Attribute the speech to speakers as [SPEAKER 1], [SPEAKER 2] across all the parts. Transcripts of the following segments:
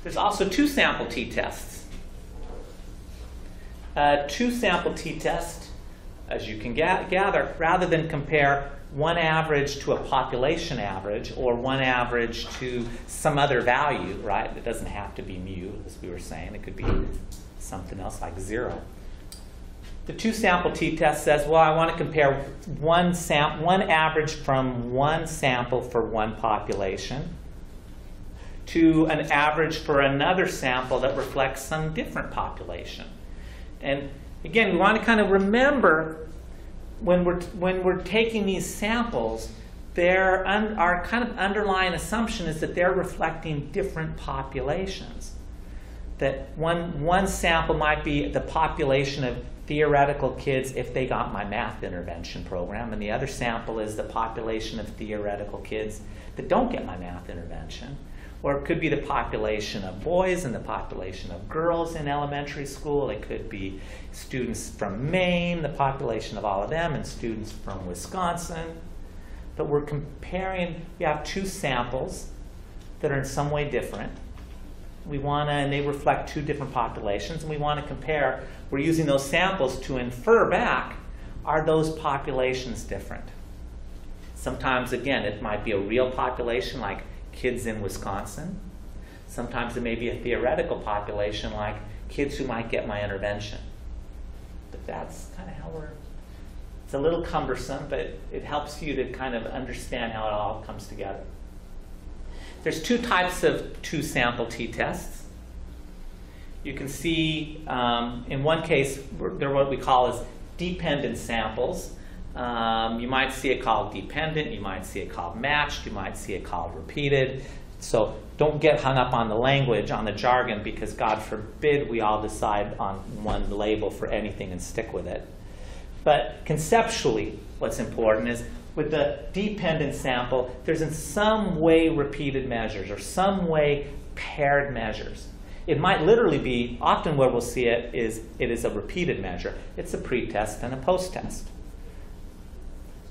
[SPEAKER 1] There's also two-sample t-tests. Two-sample t-test, as you can gather, rather than compare one average to a population average or one average to some other value, right? It doesn't have to be mu, as we were saying. It could be something else like 0. The two-sample t-test says, well, I want to compare one average from one sample for one population to an average for another sample that reflects some different population. And again, we want to kind of remember when we're taking these samples, our kind of underlying assumption is that they're reflecting different populations. That one sample might be the population of theoretical kids if they got my math intervention program, and the other sample is the population of theoretical kids that don't get my math intervention. Or it could be the population of boys and the population of girls in elementary school. It could be students from Maine, the population of all of them, and students from Wisconsin. But we're comparing, we have two samples that are in some way different. And they reflect two different populations, and we want to compare, we're using those samples to infer back, are those populations different? Sometimes, again, it might be a real population like kids in Wisconsin. Sometimes it may be a theoretical population like kids who might get my intervention. But that's kind of how it's a little cumbersome, but it helps you to kind of understand how it all comes together. There's two types of two-sample t-tests. You can see in one case, they're what we call as dependent samples. You might see it called dependent, you might see it called matched, you might see it called repeated. So don't get hung up on the language, on the jargon, because God forbid we all decide on one label for anything and stick with it. But conceptually, what's important is with the dependent sample, there's in some way repeated measures or some way paired measures. It might literally be, often where we'll see it is a repeated measure. It's a pre-test and a post-test.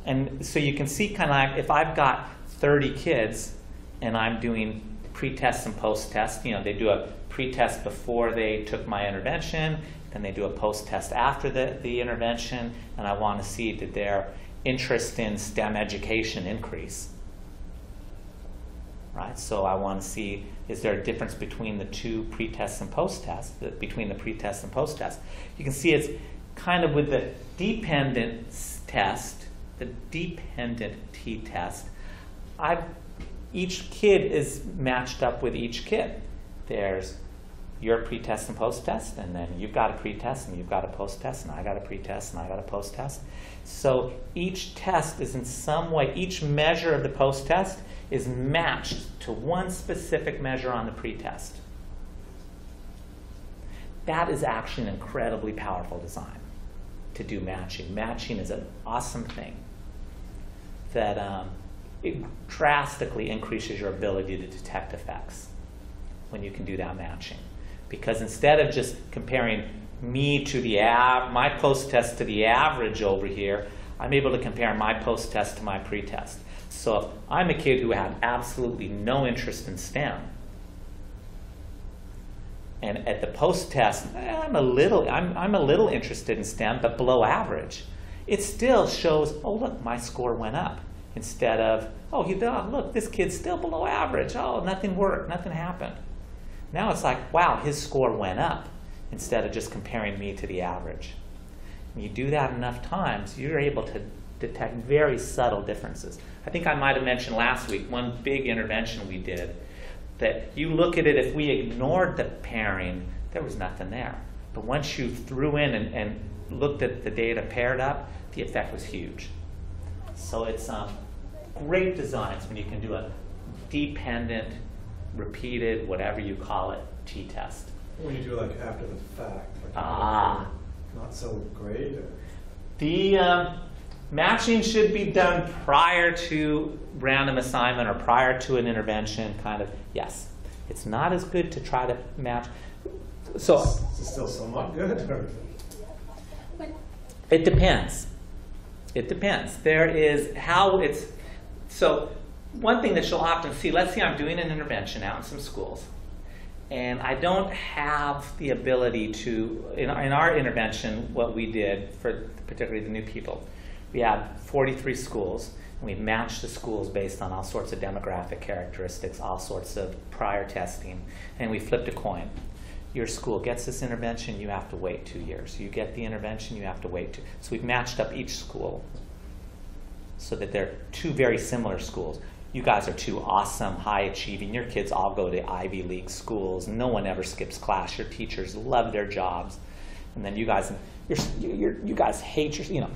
[SPEAKER 1] And so you can see kind of like if I've got 30 kids and I'm doing pre-test and post-test, they do a pre-test before they took my intervention, then they do a post-test after the intervention, and I want to see did their interest in STEM education increase. Right? So I want to see, is there a difference between the two pre-tests and post-tests, between the pre-test and post-test? You can see it's kind of with the dependent test, the dependent t-test, each kid is matched up with each kid. There's your pre-test and post-test, and then you've got a pre-test, and you've got a post-test, and I got a pre-test, and I got a post-test. So each test is in some way, each measure of the post-test is matched to one specific measure on the pre-test. That is actually an incredibly powerful design to do matching. Matching is an awesome thing that it drastically increases your ability to detect effects when you can do that matching. Because instead of just comparing me to my post-test to the average over here, I'm able to compare my post-test to my pre-test. So if I'm a kid who had absolutely no interest in STEM, and at the post-test, I'm a little interested in STEM, but below average, it still shows, oh, look, my score went up. Instead of, oh, look, this kid's still below average. Oh, nothing worked, nothing happened. Now it's like, wow, his score went up, instead of just comparing me to the average. When you do that enough times, you're able to detect very subtle differences. I think I might have mentioned last week, one big intervention we did, that you look at it, if we ignored the pairing, there was nothing there. But once you threw in and looked at the data paired up, the effect was huge. So it's great designs when you can do a dependent, repeated, whatever you call it, t-test.
[SPEAKER 2] When you do like after the fact, like not so great? Or?
[SPEAKER 1] The matching should be done prior to random assignment or prior to an intervention, kind of, yes. It's not as good to try to match. So
[SPEAKER 2] it's still somewhat good? Or?
[SPEAKER 1] It depends. It depends. There is how it's, so one thing that you'll often see, let's say I'm doing an intervention out in some schools, And I don't have the ability to, in our intervention, what we did for particularly the new people, we had 43 schools, and we matched the schools based on all sorts of demographic characteristics, all sorts of prior testing, and we flipped a coin. Your school gets this intervention, you have to wait 2 years. You get the intervention, you have to wait 2. So we've matched up each school so that they're two very similar schools. You guys are two awesome, high-achieving. Your kids all go to Ivy League schools. No one ever skips class. Your teachers love their jobs. And then you guys, you guys hate your, you know.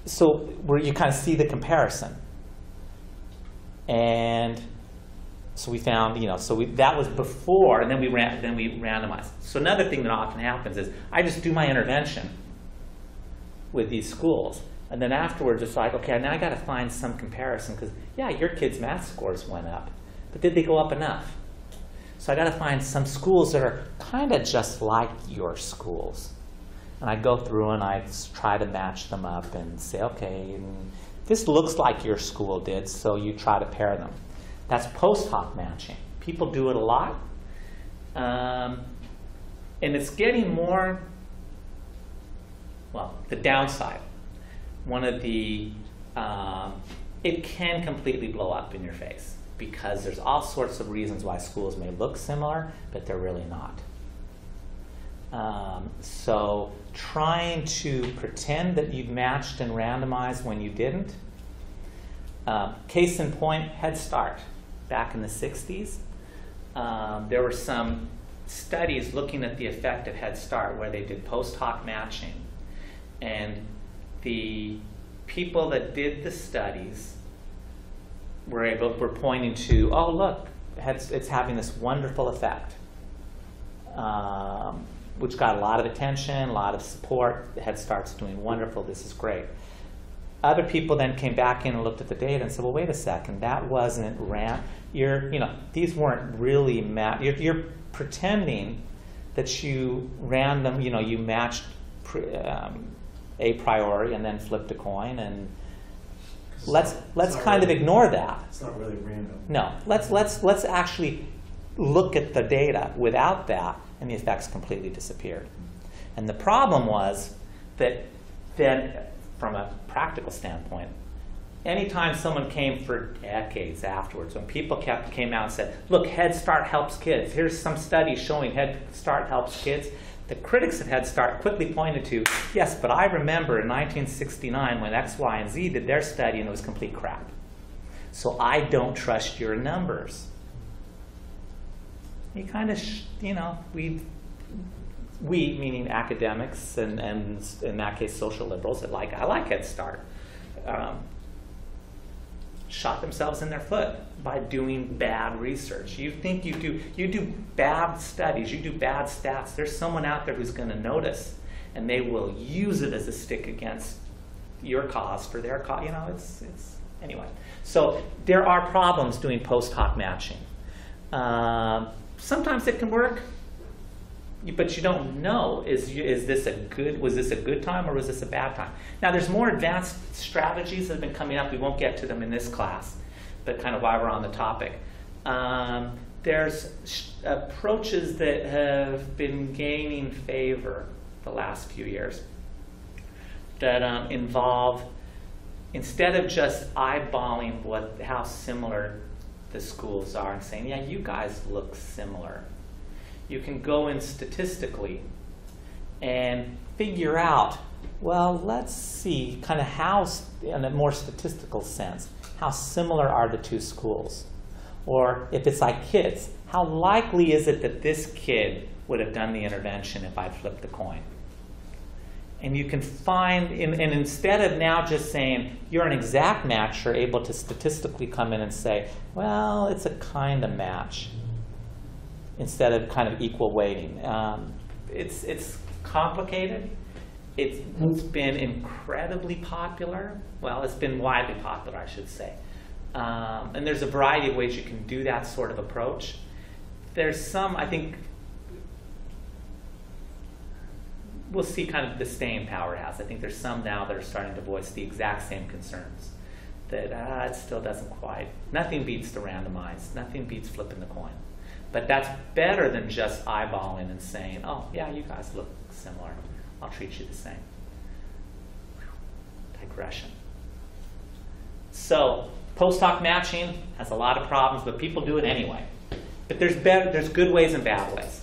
[SPEAKER 1] So where you kind of see the comparison. And so we found, you know, so that was before, and then we randomized. So another thing that often happens is I just do my intervention with these schools. And then afterwards, it's like, okay, now I got to find some comparison because, yeah, your kids' math scores went up, but did they go up enough? So I got to find some schools that are kind of just like your schools. And I go through and I try to match them up and say, okay, this looks like your school did, so you try to pair them. That's post hoc matching. People do it a lot. And it's getting more, well, the downside. One of the, it can completely blow up in your face because there's all sorts of reasons why schools may look similar, but they're really not. So trying to pretend that you've matched and randomized when you didn't. Case in point, Head Start. Back in the 60s, there were some studies looking at the effect of Head Start where they did post hoc matching. And the people that did the studies were pointing to, oh, look, it's having this wonderful effect, which got a lot of attention, a lot of support. The Head Start's doing wonderful. This is great. Other people then came back in and looked at the data and said, well, wait a second, that wasn't these weren't really you're pretending that you you matched a priori and then flipped a coin, and let's kind of ignore that.
[SPEAKER 2] It's not really random.
[SPEAKER 1] No, let's actually look at the data without that, and the effects completely disappeared. And the problem was that then, from a practical standpoint, anytime someone came for decades afterwards, when people came out and said, look, Head Start helps kids, here's some studies showing Head Start helps kids, the critics of Head Start quickly pointed to, yes, but I remember in 1969 when X, Y, and Z did their study and it was complete crap. So I don't trust your numbers. You kind of, we, meaning academics and in that case social liberals, I like Head Start, shot themselves in their foot by doing bad research. You think you do bad studies, you do bad stats. There's someone out there who's going to notice, and they will use it as a stick against your cause for their cause. It's anyway. So there are problems doing post hoc matching. Sometimes it can work, but you don't know, was this a good time or was this a bad time? Now there's more advanced strategies that have been coming up. We won't get to them in this class, but kind of while we're on the topic. There's approaches that have been gaining favor the last few years that involve, instead of just eyeballing how similar the schools are and saying, yeah, you guys look similar, you can go in statistically and figure out, well, let's see kind of how, in a more statistical sense, how similar are the two schools? Or if it's like kids, how likely is it that this kid would have done the intervention if I flipped the coin? And you can find, and instead of now just saying you're an exact match, you're able to statistically come in and say, well, it's a kind of match, instead of kind of equal weighting. It's complicated. It's been incredibly popular. Well, it's been widely popular, I should say. And there's a variety of ways you can do that sort of approach. There's some, I think, we'll see kind of the staying power it has. I think there's some now that are starting to voice the exact same concerns. That it still doesn't quite, nothing beats the randomized, nothing beats flipping the coin. But that's better than just eyeballing and saying, oh, yeah, you guys look similar. I'll treat you the same. Digression. So post hoc matching has a lot of problems, but people do it anyway. But there's good ways and bad ways.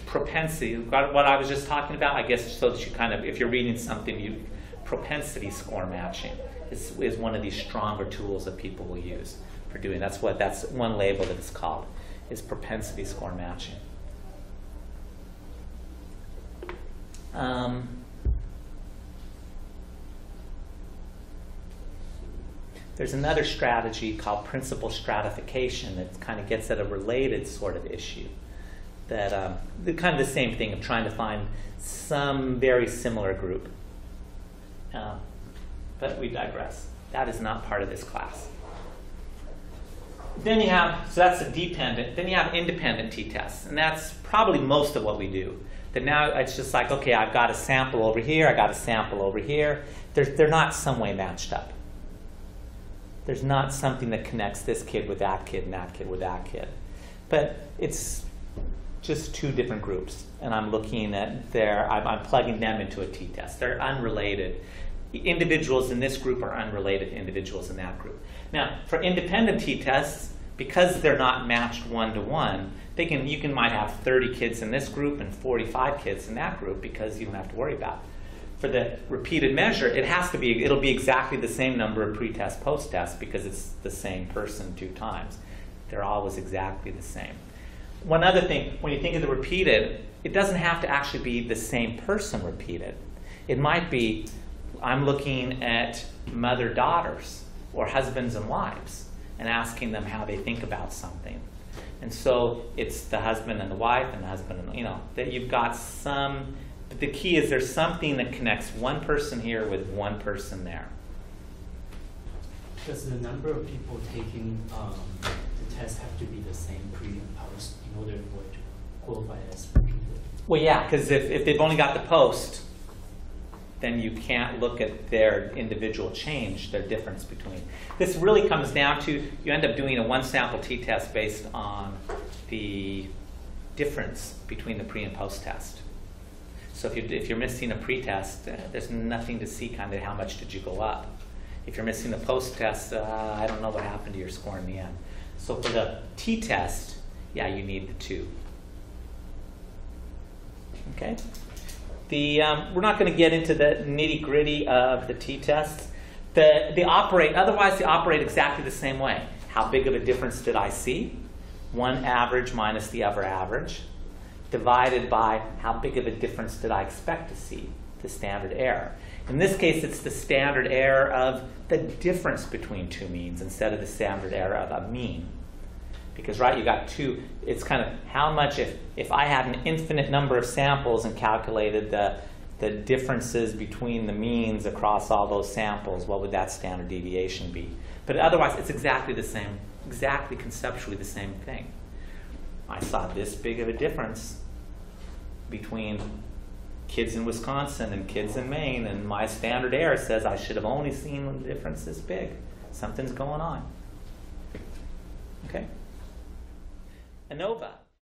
[SPEAKER 1] Propensity, what I was just talking about, I guess, so that you kind of, if you're reading something, propensity score matching is one of these stronger tools that people will use for doing. That's one label that it's called, is propensity score matching. There's another strategy called principal stratification that kind of gets at a related sort of issue. That kind of the same thing of trying to find some very similar group. But we digress. That is not part of this class. Then you have, so that's a dependent, then you have independent t-tests, and that's probably most of what we do. That now it's just like, okay, I've got a sample over here, I got a sample over here. They're not some way matched up. There's not something that connects this kid with that kid and that kid with that kid. But it's just two different groups, and I'm looking at I'm plugging them into a t-test. They're unrelated. Individuals in this group are unrelated to individuals in that group. Now, for independent t-tests, because they're not matched one-to-one, you might have 30 kids in this group and 45 kids in that group because you don't have to worry about it. For the repeated measure, it'll be exactly the same number of pre-test, post-test because it's the same person 2 times. They're always exactly the same. One other thing, when you think of the repeated, it doesn't have to actually be the same person repeated. It might be, I'm looking at mother-daughters or husbands and wives and asking them how they think about something. And so it's the husband and the wife and the husband and, that you've got some, but the key is there's something that connects one person here with one person there.
[SPEAKER 3] Does the number of people taking the test have to be the same pre and post in order for it to qualify as repeated?
[SPEAKER 1] Well, yeah, because if they've only got the post, then you can't look at their individual change, their difference between. This really comes down to, you end up doing a one sample t-test based on the difference between the pre and post test. So if you're missing a pre-test, there's nothing to see kind of how much did you go up. If you're missing the post-test, I don't know what happened to your score in the end. So for the t-test, yeah, you need the 2. Okay? We're not going to get into the nitty-gritty of the t-tests. They operate exactly the same way. How big of a difference did I see? One average minus the other average, divided by how big of a difference did I expect to see, the standard error. In this case, it's the standard error of the difference between 2 means instead of the standard error of a mean. Because, right, you got 2, it's kind of how much, if I had an infinite number of samples and calculated the differences between the means across all those samples, what would that standard deviation be? But otherwise, it's exactly the same, exactly conceptually the same thing. I saw this big of a difference between kids in Wisconsin and kids in Maine, and my standard error says I should have only seen the difference this big. Something's going on. Okay? ANOVA.